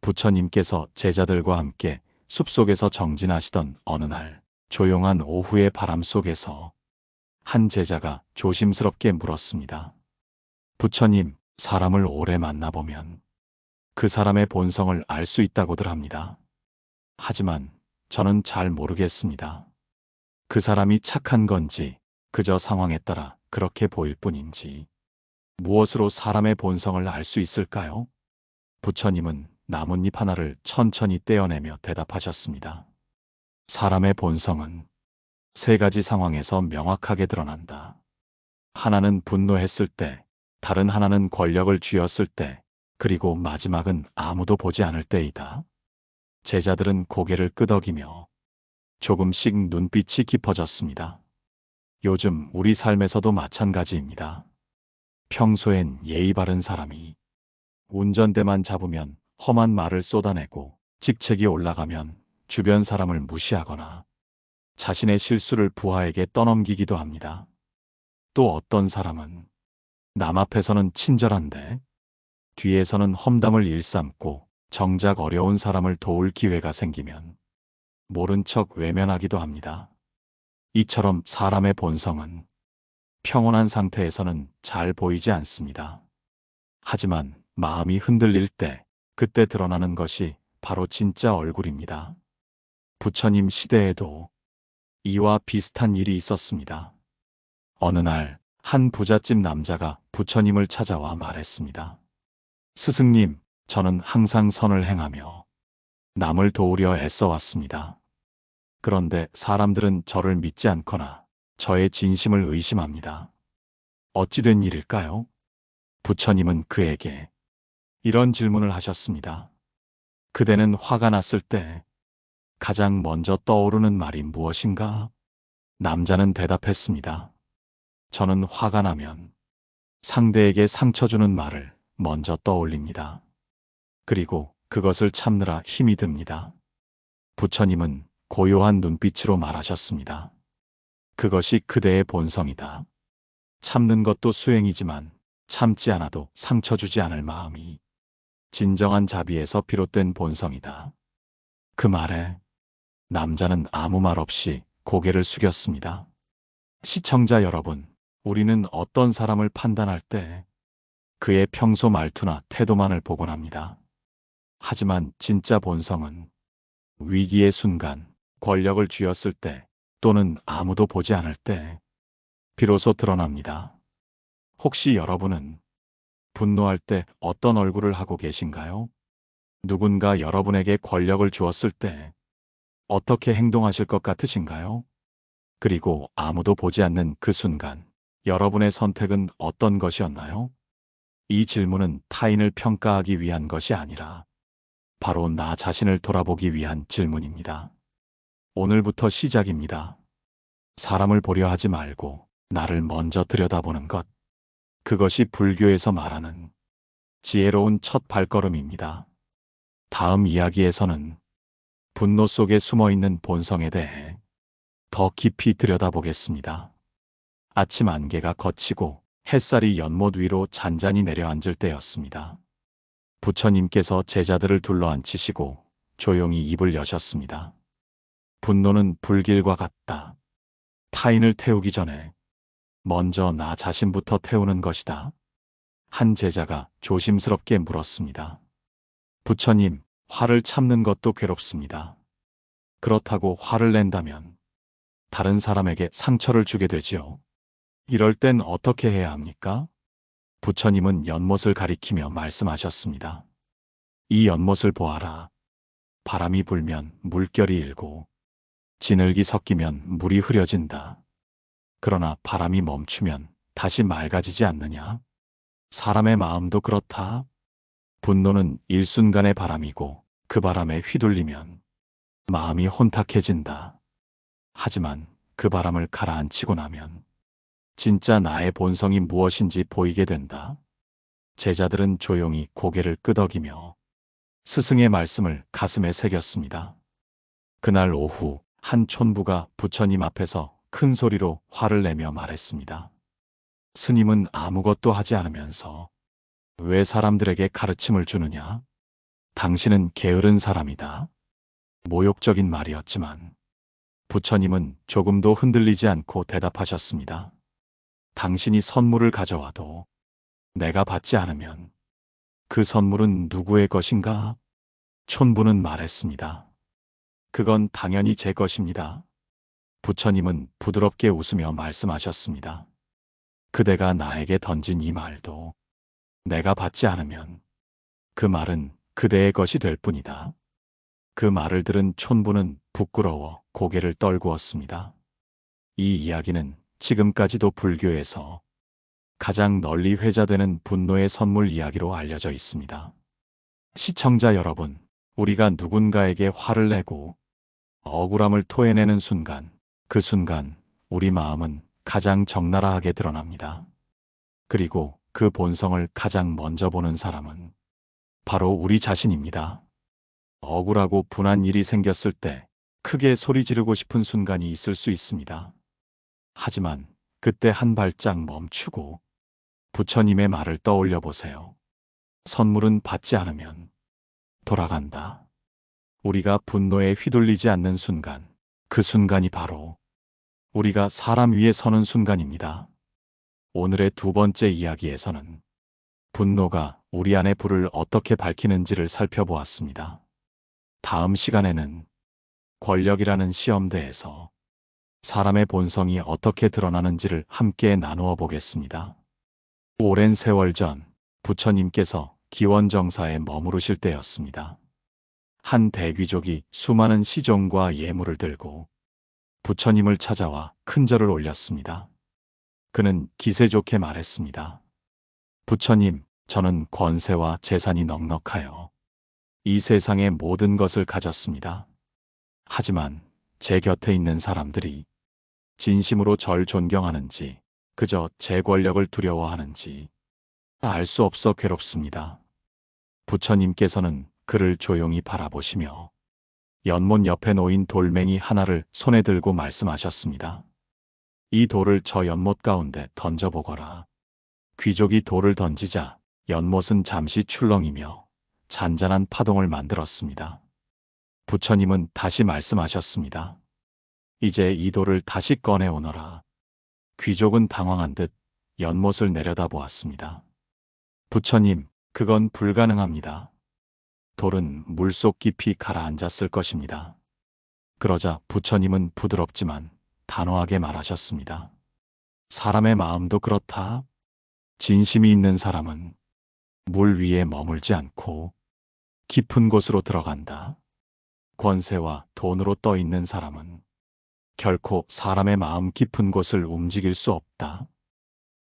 부처님께서 제자들과 함께 숲속에서 정진하시던 어느 날, 조용한 오후의 바람 속에서 한 제자가 조심스럽게 물었습니다. 부처님, 사람을 오래 만나보면 그 사람의 본성을 알 수 있다고들 합니다. 하지만 저는 잘 모르겠습니다. 그 사람이 착한 건지, 그저 상황에 따라 그렇게 보일 뿐인지, 무엇으로 사람의 본성을 알 수 있을까요? 부처님은 나뭇잎 하나를 천천히 떼어내며 대답하셨습니다. 사람의 본성은 세 가지 상황에서 명확하게 드러난다. 하나는 분노했을 때, 다른 하나는 권력을 쥐었을 때, 그리고 마지막은 아무도 보지 않을 때이다. 제자들은 고개를 끄덕이며 조금씩 눈빛이 깊어졌습니다. 요즘 우리 삶에서도 마찬가지입니다. 평소엔 예의 바른 사람이 운전대만 잡으면 험한 말을 쏟아내고, 직책이 올라가면 주변 사람을 무시하거나 자신의 실수를 부하에게 떠넘기기도 합니다. 또 어떤 사람은 남 앞에서는 친절한데 뒤에서는 험담을 일삼고, 정작 어려운 사람을 도울 기회가 생기면 모른 척 외면하기도 합니다. 이처럼 사람의 본성은 평온한 상태에서는 잘 보이지 않습니다. 하지만 마음이 흔들릴 때, 그때 드러나는 것이 바로 진짜 얼굴입니다. 부처님 시대에도 이와 비슷한 일이 있었습니다. 어느 날, 한 부잣집 남자가 부처님을 찾아와 말했습니다. 스승님, 저는 항상 선을 행하며 남을 도우려 애써왔습니다. 그런데 사람들은 저를 믿지 않거나 저의 진심을 의심합니다. 어찌 된 일일까요? 부처님은 그에게 이런 질문을 하셨습니다. 그대는 화가 났을 때 가장 먼저 떠오르는 말이 무엇인가? 남자는 대답했습니다. 저는 화가 나면 상대에게 상처 주는 말을 먼저 떠올립니다. 그리고 그것을 참느라 힘이 듭니다. 부처님은 고요한 눈빛으로 말하셨습니다. 그것이 그대의 본성이다. 참는 것도 수행이지만 참지 않아도 상처 주지 않을 마음이 진정한 자비에서 비롯된 본성이다. 그 말에 남자는 아무 말 없이 고개를 숙였습니다. 시청자 여러분, 우리는 어떤 사람을 판단할 때 그의 평소 말투나 태도만을 보곤 합니다. 하지만 진짜 본성은 위기의 순간, 권력을 쥐었을 때, 또는 아무도 보지 않을 때 비로소 드러납니다. 혹시 여러분은 분노할 때 어떤 얼굴을 하고 계신가요? 누군가 여러분에게 권력을 주었을 때 어떻게 행동하실 것 같으신가요? 그리고 아무도 보지 않는 그 순간, 여러분의 선택은 어떤 것이었나요? 이 질문은 타인을 평가하기 위한 것이 아니라 바로 나 자신을 돌아보기 위한 질문입니다. 오늘부터 시작입니다. 사람을 보려 하지 말고 나를 먼저 들여다보는 것. 그것이 불교에서 말하는 지혜로운 첫 발걸음입니다. 다음 이야기에서는 분노 속에 숨어있는 본성에 대해 더 깊이 들여다보겠습니다. 아침 안개가 걷히고 햇살이 연못 위로 잔잔히 내려앉을 때였습니다. 부처님께서 제자들을 둘러앉히시고 조용히 입을 여셨습니다. 분노는 불길과 같다. 타인을 태우기 전에 먼저 나 자신부터 태우는 것이다. 한 제자가 조심스럽게 물었습니다. 부처님, 화를 참는 것도 괴롭습니다. 그렇다고 화를 낸다면 다른 사람에게 상처를 주게 되지요. 이럴 땐 어떻게 해야 합니까? 부처님은 연못을 가리키며 말씀하셨습니다. 이 연못을 보아라. 바람이 불면 물결이 일고 진흙이 섞이면 물이 흐려진다. 그러나 바람이 멈추면 다시 맑아지지 않느냐? 사람의 마음도 그렇다. 분노는 일순간의 바람이고 그 바람에 휘둘리면 마음이 혼탁해진다. 하지만 그 바람을 가라앉히고 나면 진짜 나의 본성이 무엇인지 보이게 된다. 제자들은 조용히 고개를 끄덕이며 스승의 말씀을 가슴에 새겼습니다. 그날 오후 한 촌부가 부처님 앞에서 큰 소리로 화를 내며 말했습니다. 스님은 아무것도 하지 않으면서 왜 사람들에게 가르침을 주느냐? 당신은 게으른 사람이다. 모욕적인 말이었지만 부처님은 조금도 흔들리지 않고 대답하셨습니다. 당신이 선물을 가져와도 내가 받지 않으면 그 선물은 누구의 것인가? 촌부는 말했습니다. 그건 당연히 제 것입니다. 부처님은 부드럽게 웃으며 말씀하셨습니다. 그대가 나에게 던진 이 말도 내가 받지 않으면 그 말은 그대의 것이 될 뿐이다. 그 말을 들은 촌부는 부끄러워 고개를 떨구었습니다. 이 이야기는 지금까지도 불교에서 가장 널리 회자되는 분노의 선물 이야기로 알려져 있습니다. 시청자 여러분, 우리가 누군가에게 화를 내고 억울함을 토해내는 순간, 그 순간 우리 마음은 가장 적나라하게 드러납니다. 그리고 그 본성을 가장 먼저 보는 사람은 바로 우리 자신입니다. 억울하고 분한 일이 생겼을 때 크게 소리 지르고 싶은 순간이 있을 수 있습니다. 하지만 그때 한 발짝 멈추고 부처님의 말을 떠올려 보세요. 선물은 받지 않으면 돌아간다. 우리가 분노에 휘둘리지 않는 순간, 그 순간이 바로 우리가 사람 위에 서는 순간입니다. 오늘의 두 번째 이야기에서는 분노가 우리 안의 불을 어떻게 밝히는지를 살펴보았습니다. 다음 시간에는 권력이라는 시험대에서 사람의 본성이 어떻게 드러나는지를 함께 나누어 보겠습니다. 오랜 세월 전 부처님께서 기원정사에 머무르실 때였습니다. 한 대귀족이 수많은 시종과 예물을 들고 부처님을 찾아와 큰 절을 올렸습니다. 그는 기세 좋게 말했습니다. 부처님, 저는 권세와 재산이 넉넉하여 이 세상의 모든 것을 가졌습니다. 하지만 제 곁에 있는 사람들이 진심으로 절 존경하는지 그저 제 권력을 두려워하는지 알 수 없어 괴롭습니다. 부처님께서는 그를 조용히 바라보시며 연못 옆에 놓인 돌멩이 하나를 손에 들고 말씀하셨습니다. 이 돌을 저 연못 가운데 던져보거라. 귀족이 돌을 던지자 연못은 잠시 출렁이며 잔잔한 파동을 만들었습니다. 부처님은 다시 말씀하셨습니다. 이제 이 돌을 다시 꺼내오너라. 귀족은 당황한 듯 연못을 내려다보았습니다. 부처님, 그건 불가능합니다. 돌은 물속 깊이 가라앉았을 것입니다. 그러자 부처님은 부드럽지만 단호하게 말하셨습니다. 사람의 마음도 그렇다. 진심이 있는 사람은 물 위에 머물지 않고 깊은 곳으로 들어간다. 권세와 돈으로 떠 있는 사람은 결코 사람의 마음 깊은 곳을 움직일 수 없다.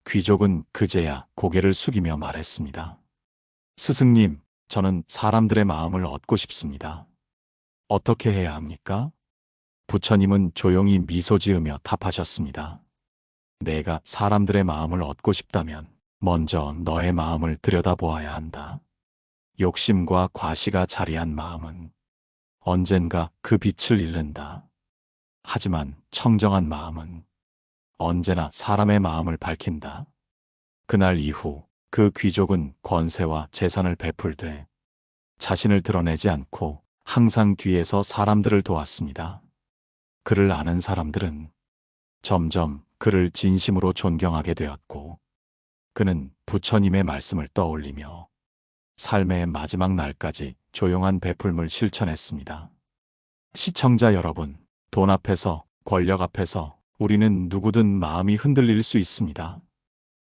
귀족은 그제야 고개를 숙이며 말했습니다. 스승님, 저는 사람들의 마음을 얻고 싶습니다. 어떻게 해야 합니까? 부처님은 조용히 미소 지으며 답하셨습니다. 내가 사람들의 마음을 얻고 싶다면 먼저 너의 마음을 들여다보아야 한다. 욕심과 과시가 자리한 마음은 언젠가 그 빛을 잃는다. 하지만 청정한 마음은 언제나 사람의 마음을 밝힌다. 그날 이후 그 귀족은 권세와 재산을 베풀되 자신을 드러내지 않고 항상 뒤에서 사람들을 도왔습니다. 그를 아는 사람들은 점점 그를 진심으로 존경하게 되었고 그는 부처님의 말씀을 떠올리며 삶의 마지막 날까지 조용한 베풀물 실천했습니다. 시청자 여러분, 돈 앞에서, 권력 앞에서 우리는 누구든 마음이 흔들릴 수 있습니다.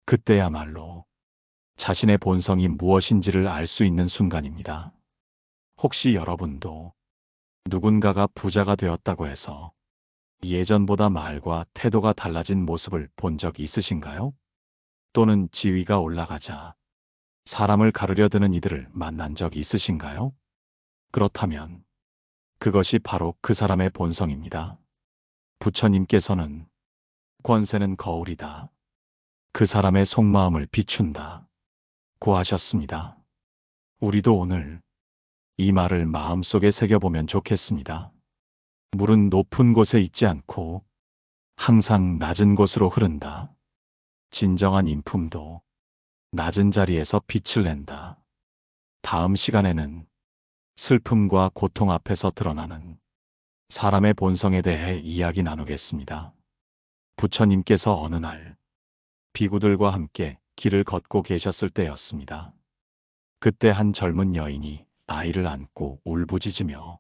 그때야말로 자신의 본성이 무엇인지를 알 수 있는 순간입니다. 혹시 여러분도 누군가가 부자가 되었다고 해서 예전보다 말과 태도가 달라진 모습을 본 적 있으신가요? 또는 지위가 올라가자 사람을 가르려 드는 이들을 만난 적 있으신가요? 그렇다면 그것이 바로 그 사람의 본성입니다. 부처님께서는 권세는 거울이다. 그 사람의 속마음을 비춘다. 고 하셨습니다. 우리도 오늘 이 말을 마음속에 새겨보면 좋겠습니다. 물은 높은 곳에 있지 않고 항상 낮은 곳으로 흐른다. 진정한 인품도 낮은 자리에서 빛을 낸다. 다음 시간에는 슬픔과 고통 앞에서 드러나는 사람의 본성에 대해 이야기 나누겠습니다. 부처님께서 어느 날 비구들과 함께 길을 걷고 계셨을 때였습니다. 그때 한 젊은 여인이 아이를 안고 울부짖으며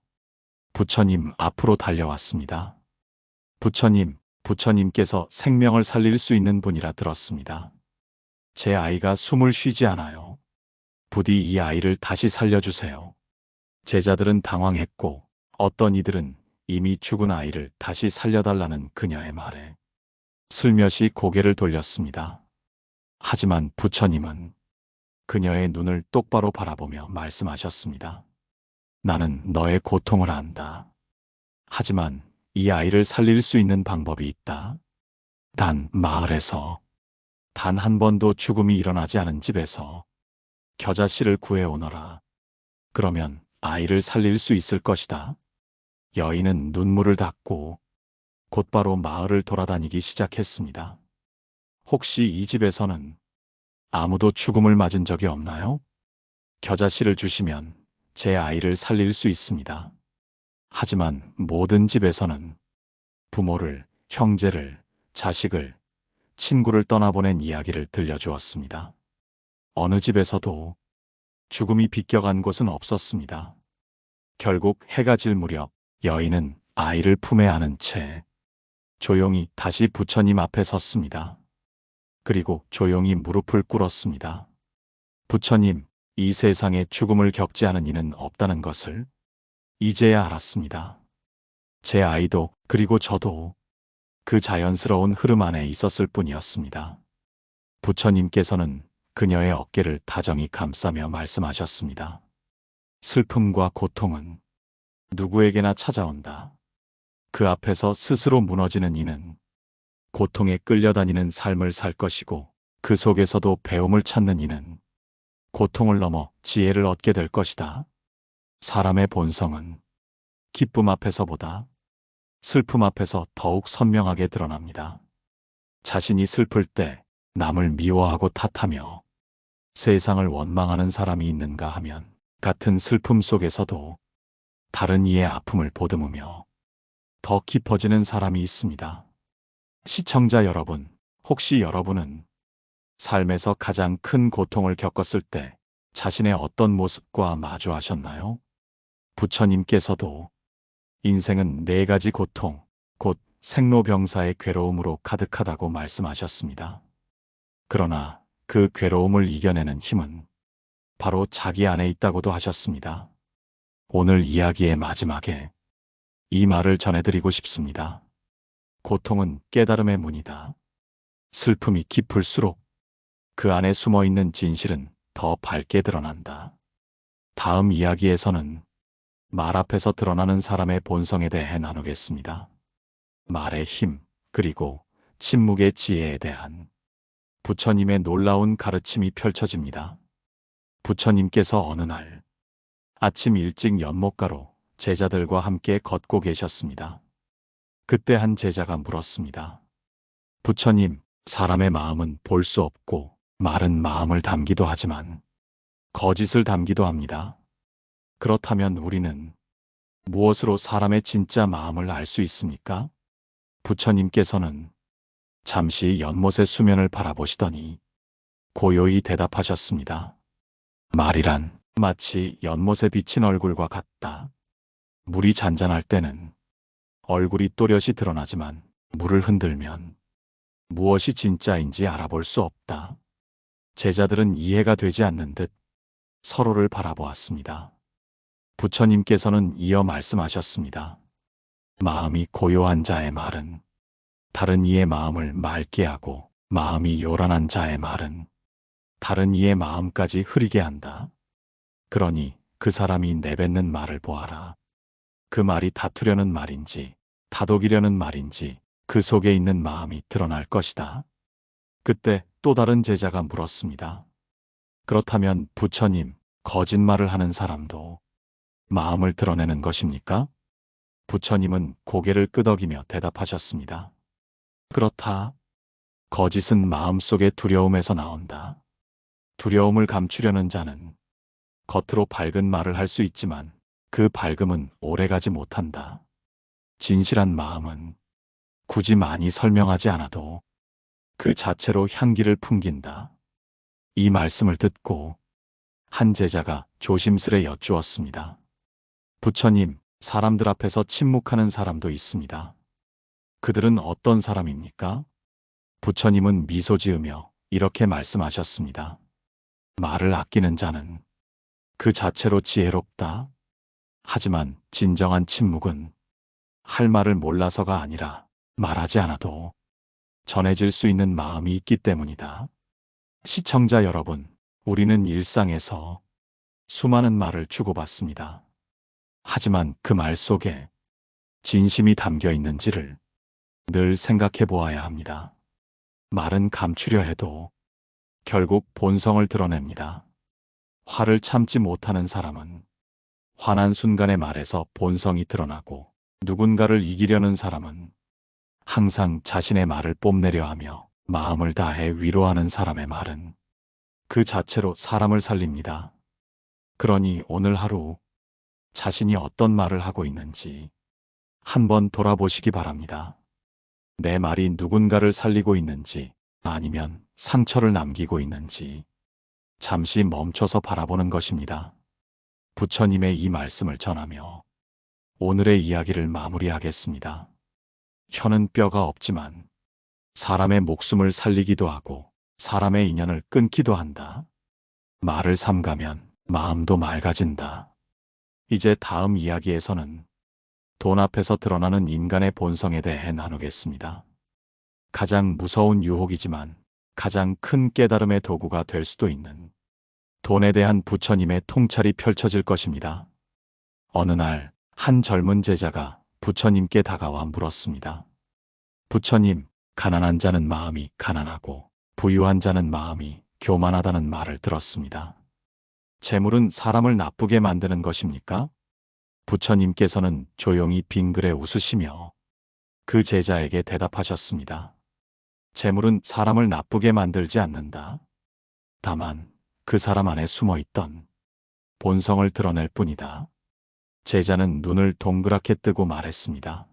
부처님 앞으로 달려왔습니다. 부처님께서 생명을 살릴 수 있는 분이라 들었습니다. 제 아이가 숨을 쉬지 않아요. 부디 이 아이를 다시 살려주세요. 제자들은 당황했고 어떤 이들은 이미 죽은 아이를 다시 살려달라는 그녀의 말에 슬며시 고개를 돌렸습니다. 하지만 부처님은 그녀의 눈을 똑바로 바라보며 말씀하셨습니다. 나는 너의 고통을 안다. 하지만 이 아이를 살릴 수 있는 방법이 있다. 단 마을에서 단 한 번도 죽음이 일어나지 않은 집에서 겨자씨를 구해오너라. 그러면 아이를 살릴 수 있을 것이다. 여인은 눈물을 닦고 곧바로 마을을 돌아다니기 시작했습니다. 혹시 이 집에서는 아무도 죽음을 맞은 적이 없나요? 겨자씨를 주시면 제 아이를 살릴 수 있습니다. 하지만 모든 집에서는 부모를, 형제를, 자식을, 친구를 떠나보낸 이야기를 들려주었습니다. 어느 집에서도 죽음이 비껴간 곳은 없었습니다. 결국 해가 질 무렵 여인은 아이를 품에 안은 채 조용히 다시 부처님 앞에 섰습니다. 그리고 조용히 무릎을 꿇었습니다. 부처님, 이 세상에 죽음을 겪지 않은 이는 없다는 것을 이제야 알았습니다. 제 아이도 그리고 저도 그 자연스러운 흐름 안에 있었을 뿐이었습니다. 부처님께서는 그녀의 어깨를 다정히 감싸며 말씀하셨습니다. 슬픔과 고통은 누구에게나 찾아온다. 그 앞에서 스스로 무너지는 이는 고통에 끌려다니는 삶을 살 것이고 그 속에서도 배움을 찾는 이는 고통을 넘어 지혜를 얻게 될 것이다. 사람의 본성은 기쁨 앞에서보다 슬픔 앞에서 더욱 선명하게 드러납니다. 자신이 슬플 때 남을 미워하고 탓하며 세상을 원망하는 사람이 있는가 하면 같은 슬픔 속에서도 다른 이의 아픔을 보듬으며 더 깊어지는 사람이 있습니다. 시청자 여러분, 혹시 여러분은 삶에서 가장 큰 고통을 겪었을 때 자신의 어떤 모습과 마주하셨나요? 부처님께서도 인생은 4가지 고통, 곧 생로병사의 괴로움으로 가득하다고 말씀하셨습니다. 그러나 그 괴로움을 이겨내는 힘은 바로 자기 안에 있다고도 하셨습니다. 오늘 이야기의 마지막에 이 말을 전해드리고 싶습니다. 고통은 깨달음의 문이다. 슬픔이 깊을수록 그 안에 숨어있는 진실은 더 밝게 드러난다. 다음 이야기에서는 말 앞에서 드러나는 사람의 본성에 대해 나누겠습니다. 말의 힘, 그리고 침묵의 지혜에 대한 부처님의 놀라운 가르침이 펼쳐집니다. 부처님께서 어느 날 아침 일찍 연못가로 제자들과 함께 걷고 계셨습니다. 그때 한 제자가 물었습니다. 부처님, 사람의 마음은 볼 수 없고 말은 마음을 담기도 하지만 거짓을 담기도 합니다. 그렇다면 우리는 무엇으로 사람의 진짜 마음을 알 수 있습니까? 부처님께서는 잠시 연못의 수면을 바라보시더니 고요히 대답하셨습니다. 말이란 마치 연못에 비친 얼굴과 같다. 물이 잔잔할 때는 얼굴이 또렷이 드러나지만 물을 흔들면 무엇이 진짜인지 알아볼 수 없다. 제자들은 이해가 되지 않는 듯 서로를 바라보았습니다. 부처님께서는 이어 말씀하셨습니다. 마음이 고요한 자의 말은 다른 이의 마음을 맑게 하고 마음이 요란한 자의 말은 다른 이의 마음까지 흐리게 한다. 그러니 그 사람이 내뱉는 말을 보아라. 그 말이 다투려는 말인지 다독이려는 말인지 그 속에 있는 마음이 드러날 것이다. 그때 또 다른 제자가 물었습니다. 그렇다면 부처님, 거짓말을 하는 사람도 마음을 드러내는 것입니까? 부처님은 고개를 끄덕이며 대답하셨습니다. 그렇다. 거짓은 마음속의 두려움에서 나온다. 두려움을 감추려는 자는 겉으로 밝은 말을 할 수 있지만 그 밝음은 오래가지 못한다. 진실한 마음은 굳이 많이 설명하지 않아도 그 자체로 향기를 풍긴다. 이 말씀을 듣고 한 제자가 조심스레 여쭈었습니다. 부처님, 사람들 앞에서 침묵하는 사람도 있습니다. 그들은 어떤 사람입니까? 부처님은 미소 지으며 이렇게 말씀하셨습니다. 말을 아끼는 자는 그 자체로 지혜롭다. 하지만 진정한 침묵은 할 말을 몰라서가 아니라 말하지 않아도 전해질 수 있는 마음이 있기 때문이다. 시청자 여러분, 우리는 일상에서 수많은 말을 주고받습니다. 하지만 그 말 속에 진심이 담겨 있는지를 늘 생각해 보아야 합니다. 말은 감추려 해도 결국 본성을 드러냅니다. 화를 참지 못하는 사람은 화난 순간의 말에서 본성이 드러나고, 누군가를 이기려는 사람은 항상 자신의 말을 뽐내려 하며 마음을 다해 위로하는 사람의 말은 그 자체로 사람을 살립니다. 그러니 오늘 하루 자신이 어떤 말을 하고 있는지 한번 돌아보시기 바랍니다. 내 말이 누군가를 살리고 있는지 아니면 상처를 남기고 있는지 잠시 멈춰서 바라보는 것입니다. 부처님의 이 말씀을 전하며 오늘의 이야기를 마무리하겠습니다. 혀는 뼈가 없지만 사람의 목숨을 살리기도 하고 사람의 인연을 끊기도 한다. 말을 삼가면 마음도 맑아진다. 이제 다음 이야기에서는 돈 앞에서 드러나는 인간의 본성에 대해 나누겠습니다. 가장 무서운 유혹이지만 가장 큰 깨달음의 도구가 될 수도 있는 돈에 대한 부처님의 통찰이 펼쳐질 것입니다. 어느 날 한 젊은 제자가 부처님께 다가와 물었습니다. 부처님, 가난한 자는 마음이 가난하고 부유한 자는 마음이 교만하다는 말을 들었습니다. 재물은 사람을 나쁘게 만드는 것입니까? 부처님께서는 조용히 빙그레 웃으시며 그 제자에게 대답하셨습니다. 재물은 사람을 나쁘게 만들지 않는다. 다만 그 사람 안에 숨어 있던 본성을 드러낼 뿐이다. 제자는 눈을 동그랗게 뜨고 말했습니다.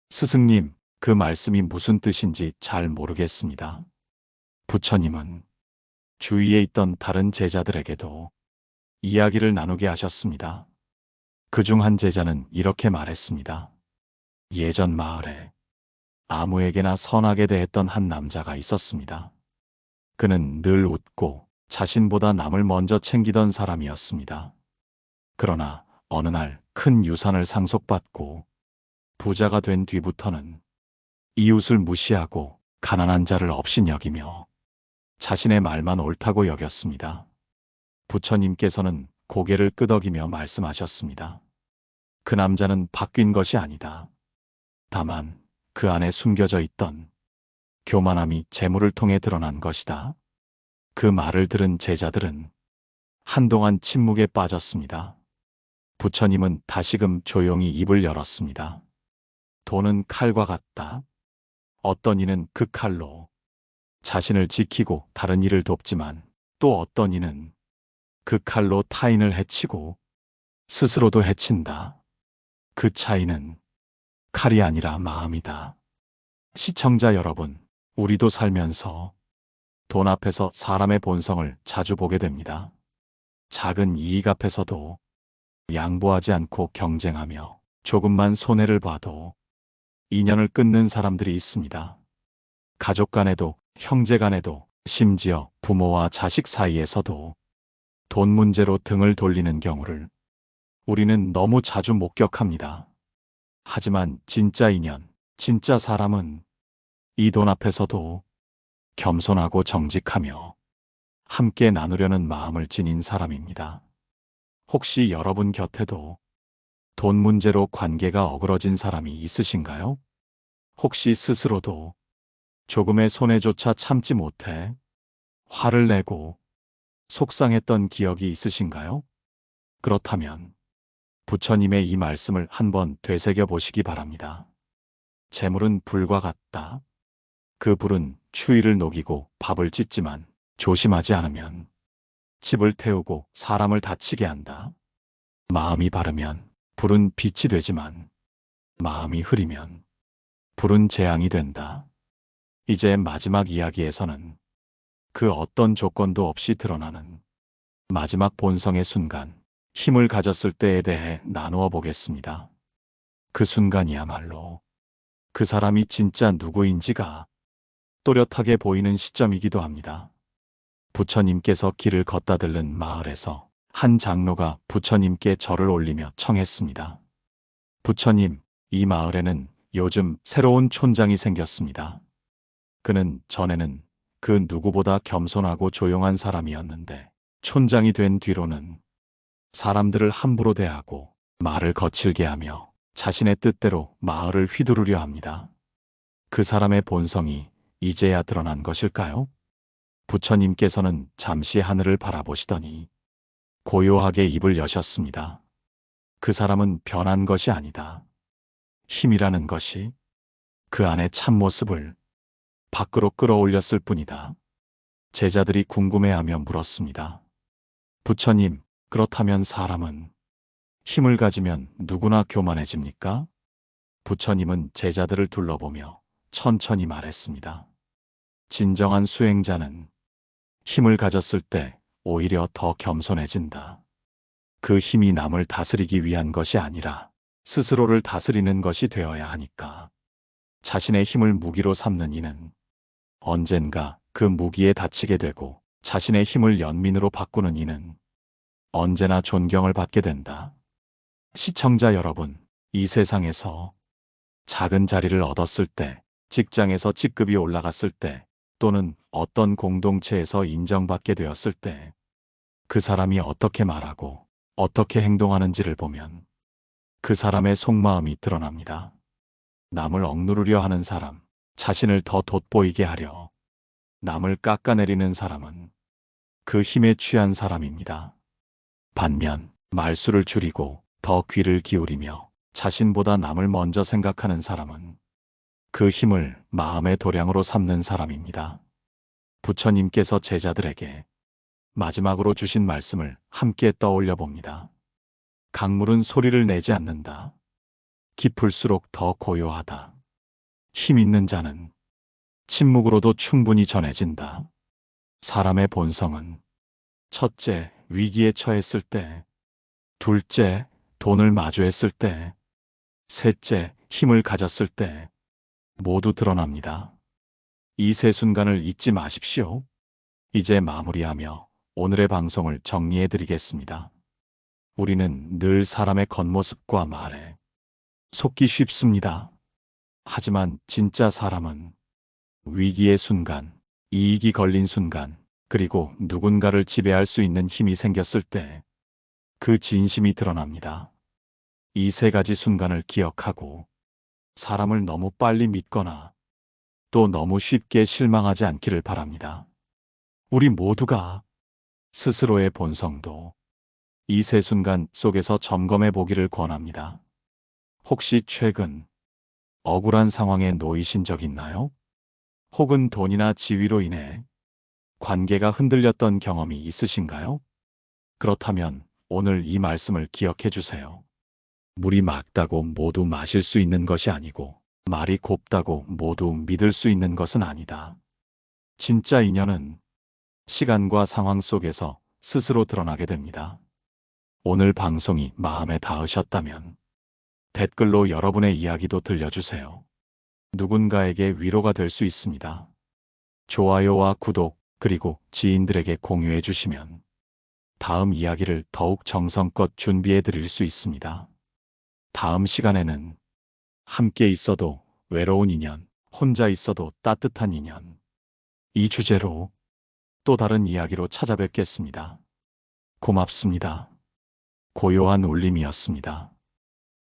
스승님, 그 말씀이 무슨 뜻인지 잘 모르겠습니다. 부처님은 주위에 있던 다른 제자들에게도 이야기를 나누게 하셨습니다. 그중 한 제자는 이렇게 말했습니다. 예전 마을에 아무에게나 선하게 대했던 한 남자가 있었습니다. 그는 늘 웃고 자신보다 남을 먼저 챙기던 사람이었습니다. 그러나 어느 날 큰 유산을 상속받고 부자가 된 뒤부터는 이웃을 무시하고 가난한 자를 업신여기며 자신의 말만 옳다고 여겼습니다. 부처님께서는 고개를 끄덕이며 말씀하셨습니다. 그 남자는 바뀐 것이 아니다. 다만 그 안에 숨겨져 있던 교만함이 재물을 통해 드러난 것이다. 그 말을 들은 제자들은 한동안 침묵에 빠졌습니다. 부처님은 다시금 조용히 입을 열었습니다. 돈은 칼과 같다. 어떤 이는 그 칼로 자신을 지키고 다른 이를 돕지만 또 어떤 이는 그 칼로 타인을 해치고 스스로도 해친다. 그 차이는 칼이 아니라 마음이다. 시청자 여러분, 우리도 살면서 돈 앞에서 사람의 본성을 자주 보게 됩니다. 작은 이익 앞에서도 양보하지 않고 경쟁하며 조금만 손해를 봐도 인연을 끊는 사람들이 있습니다. 가족 간에도 형제 간에도 심지어 부모와 자식 사이에서도 돈 문제로 등을 돌리는 경우를 우리는 너무 자주 목격합니다. 하지만 진짜 인연, 진짜 사람은 이 돈 앞에서도 겸손하고 정직하며 함께 나누려는 마음을 지닌 사람입니다. 혹시 여러분 곁에도 돈 문제로 관계가 어그러진 사람이 있으신가요? 혹시 스스로도 조금의 손해조차 참지 못해 화를 내고 속상했던 기억이 있으신가요? 그렇다면 부처님의 이 말씀을 한번 되새겨 보시기 바랍니다. 재물은 불과 같다. 그 불은 추위를 녹이고 밥을 짓지만 조심하지 않으면 집을 태우고 사람을 다치게 한다. 마음이 바르면 불은 빛이 되지만 마음이 흐리면 불은 재앙이 된다. 이제 마지막 이야기에서는 그 어떤 조건도 없이 드러나는 마지막 본성의 순간, 힘을 가졌을 때에 대해 나누어 보겠습니다. 그 순간이야말로 그 사람이 진짜 누구인지가 또렷하게 보이는 시점이기도 합니다. 부처님께서 길을 걷다 들른 마을에서 한 장로가 부처님께 절을 올리며 청했습니다. 부처님, 이 마을에는 요즘 새로운 촌장이 생겼습니다. 그는 전에는 그 누구보다 겸손하고 조용한 사람이었는데 촌장이 된 뒤로는 사람들을 함부로 대하고 말을 거칠게 하며 자신의 뜻대로 마을을 휘두르려 합니다. 그 사람의 본성이 이제야 드러난 것일까요? 부처님께서는 잠시 하늘을 바라보시더니 고요하게 입을 여셨습니다. 그 사람은 변한 것이 아니다. 힘이라는 것이 그 안의 참모습을 밖으로 끌어올렸을 뿐이다. 제자들이 궁금해하며 물었습니다. 부처님, 그렇다면 사람은 힘을 가지면 누구나 교만해집니까? 부처님은 제자들을 둘러보며 천천히 말했습니다. 진정한 수행자는 힘을 가졌을 때 오히려 더 겸손해진다. 그 힘이 남을 다스리기 위한 것이 아니라 스스로를 다스리는 것이 되어야 하니까. 자신의 힘을 무기로 삼는 이는 언젠가 그 무기에 다치게 되고 자신의 힘을 연민으로 바꾸는 이는 언제나 존경을 받게 된다. 시청자 여러분, 이 세상에서 작은 자리를 얻었을 때, 직장에서 직급이 올라갔을 때, 또는 어떤 공동체에서 인정받게 되었을 때, 그 사람이 어떻게 말하고 어떻게 행동하는지를 보면 그 사람의 속마음이 드러납니다. 남을 억누르려 하는 사람, 자신을 더 돋보이게 하려 남을 깎아내리는 사람은 그 힘에 취한 사람입니다. 반면 말수를 줄이고 더 귀를 기울이며 자신보다 남을 먼저 생각하는 사람은 그 힘을 마음의 도량으로 삼는 사람입니다. 부처님께서 제자들에게 마지막으로 주신 말씀을 함께 떠올려 봅니다. 강물은 소리를 내지 않는다. 깊을수록 더 고요하다. 힘 있는 자는 침묵으로도 충분히 전해진다. 사람의 본성은 첫째, 위기에 처했을 때, 둘째, 돈을 마주했을 때, 셋째, 힘을 가졌을 때 모두 드러납니다. 이 세 순간을 잊지 마십시오. 이제 마무리하며 오늘의 방송을 정리해 드리겠습니다. 우리는 늘 사람의 겉모습과 말에 속기 쉽습니다. 하지만 진짜 사람은 위기의 순간, 이익이 걸린 순간, 그리고 누군가를 지배할 수 있는 힘이 생겼을 때 그 진심이 드러납니다. 이 세 가지 순간을 기억하고 사람을 너무 빨리 믿거나 또 너무 쉽게 실망하지 않기를 바랍니다. 우리 모두가 스스로의 본성도 이 세 순간 속에서 점검해 보기를 권합니다. 혹시 최근 억울한 상황에 놓이신 적 있나요? 혹은 돈이나 지위로 인해 관계가 흔들렸던 경험이 있으신가요? 그렇다면 오늘 이 말씀을 기억해 주세요. 물이 맑다고 모두 마실 수 있는 것이 아니고 말이 곱다고 모두 믿을 수 있는 것은 아니다. 진짜 인연은 시간과 상황 속에서 스스로 드러나게 됩니다. 오늘 방송이 마음에 닿으셨다면 댓글로 여러분의 이야기도 들려주세요. 누군가에게 위로가 될 수 있습니다. 좋아요와 구독, 그리고 지인들에게 공유해 주시면 다음 이야기를 더욱 정성껏 준비해 드릴 수 있습니다. 다음 시간에는 함께 있어도 외로운 인연, 혼자 있어도 따뜻한 인연, 이 주제로 또 다른 이야기로 찾아뵙겠습니다. 고맙습니다. 고요한 울림이었습니다.